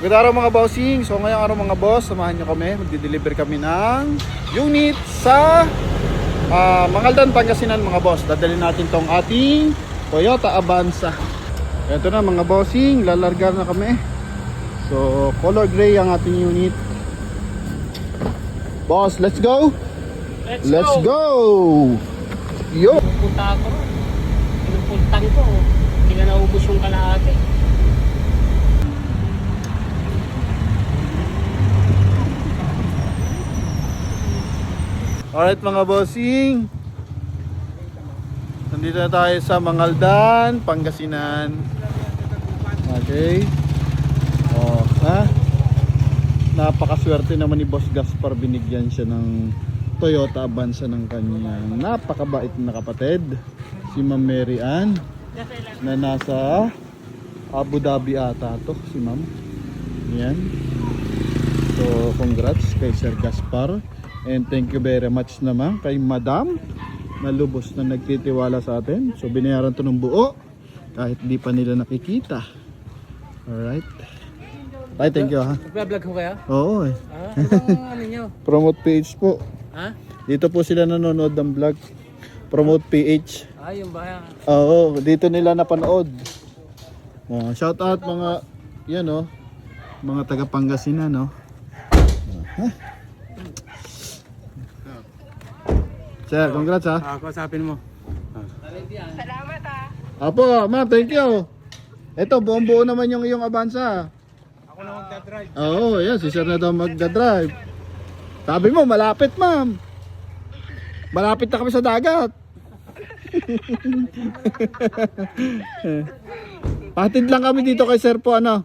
Good araw mga bossing. So ngayong araw mga boss, samahan nyo kami. Magdi-deliver kami ng unit sa Mangaldan, Pangasinan mga boss. Dadalhin natin tong ating Toyota Avanza. Ito na mga bossing, lalarga na kami. So color gray ang ating unit. Boss, let's go. Let's go. Yo. Pupunta ako. Pinupuntan ko. Hindi na naubos yung kalahati. Alright mga bossing, nandito na tayo sa Mangaldan, Pangasinan. Okay. Oh, ha? Napakaswerte naman ni Boss Gaspar, binigyan siya ng Toyota Avanza ng kanyang napakabait na kapatid, si Ma'am Mary Ann, na nasa Abu Dhabi ata to, si Ma'am. Yan. So congrats kay Sir Gaspar. And thank you very much naman kay Madam na lubos na nagtitiwala sa atin. So binayaran to ng buo kahit di pa nila nakikita. Alright. Ay, thank you ha. Nagbablog ko kaya? Oo eh. Anong ano nyo? Promote page po. Ha? Dito po sila nanonood ng vlog. Promote PH. Yung bahay. Oo, dito nila napanood. Shout out mga yan oh, mga taga Pangasinan no. Sir, congrats ha. Kausapin mo. Salamat Apo, ma'am, thank you. Ito, buong-buo naman yung iyong Avanza. Ako na magdadrive. Oo, yan, si sir na daw magdadrive. Sabi mo, malapit ma'am. Malapit na kami sa dagat. Patid lang kami dito kay sir po, ano?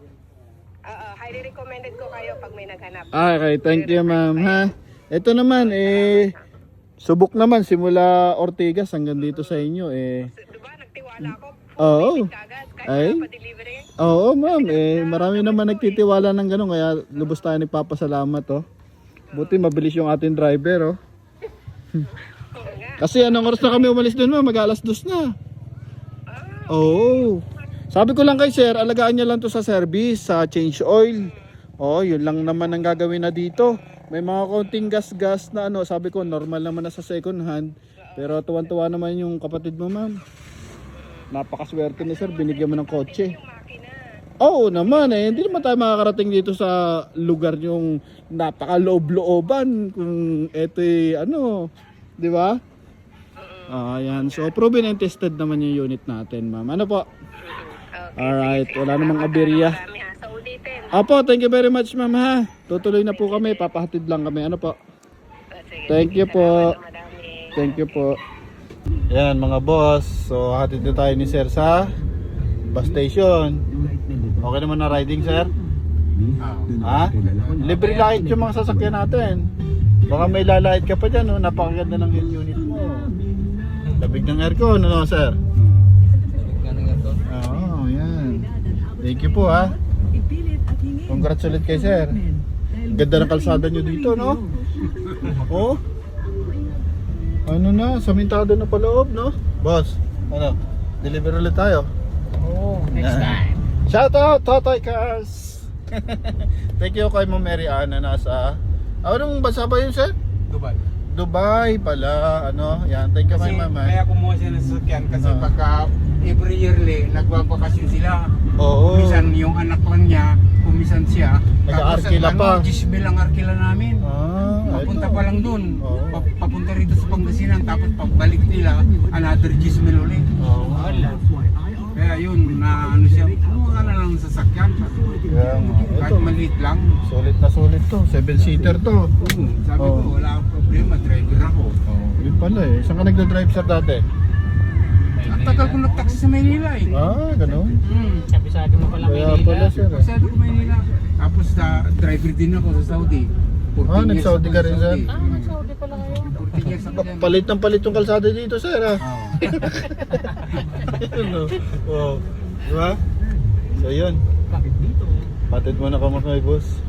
Highly recommended ko kayo pag may naghanap. Okay, thank you ma'am ha. Ito naman, subok naman simula Ortigas hanggang dito sa inyo Diba, nagtiwala ako. Oo. Kagad, Ay. kahit pa-delivery. Oo ma'am, marami naman nagtitiwala ng ganun kaya lubos tayo nagpapasalamat oh. Buti mabilis yung ating driver oh. Kasi anong oras na kami umalis dun ma'am? Mag-2:00 na. Oo. Sabi ko lang kay sir, alagaan niya lang to sa service, sa change oil. Oh, yun lang naman ang gagawin na dito. May mga konting gas-gas na ano, sabi ko normal naman na sa second hand. Pero tuwan-tuwa naman yung kapatid mo ma'am. Napakaswerte ni sir, binigyan mo ng kotse. Oo naman hindi naman tayo makakarating dito sa lugar yung napakaloob-looban. Kung eto ano, di ba? Ayan, so proven and tested naman yung unit natin ma'am. Ano po? Alright, wala namang aberya. Marami ha, sa ulitin. Apo, thank you very much ma'am ha. Tutuloy na po kami, papahatid lang kami. Ano po? Sige, Thank you po. salamat, madami. Thank you po. Yan mga boss. So hatid na tayo ni sir sa bus station. Okay naman na riding sir? Ha? Libre light yung mga sasakyan natin. Baka may lalait ka pa dyan no? Napakaganda ng unit mo. Labig ng aircon ano sir? Oo, yan. Thank you po ha. Congrats ulit kay sir. Ganda ng kalsada nyo dito no? Oh. Ano na, samintado na paloob, no? Boss, ano? Deliver ulit tayo. Oo, next time. Shout out, Totoy Cars! Thank you kay Ma'am Mary Ann na nasa... Anong bansa ba yun, sir? Dubai. Dubai pala, ano? Yan, thank you Kasi kay Ma'am. kaya kumuha siya ng sasakyan kasi pagka every yearly nagbabakasyon sila. Oo. Kumisan yung anak lang niya, kumisan siya. Nag-aarkila pa. Gisbel ang arkila namin. Papunta ito. pa lang dun. Oo. Papunta rito sa Pangasinan tapos pagbalik nila another gisbel ulit. Oo. Kaya yun, na ano siya, kumuha na lang ng sasakyan. Kaya nga, Kahit ito. maliit lang. Sulit na sulit to, 7-seater to. Sabi Oo. ko, wala akong problema, driver ako. Yun pala Saan ka nagda-drive sir dati? Ang tagal ko nagtaksi sa Maynila eh. Ganun. Sabi mo pala Kaya Maynila. pala sir Pasado ko Maynila. Tapos driver din ako sa Saudi. 14 years nag-Saudi ako ka sa rin, sir? Saudi. Nag-Saudi pala kayo. 14 years ako dyan. Palit ng palit yung kalsada dito sir Oh. Diba? So yun. Patid mo na kami kay boss.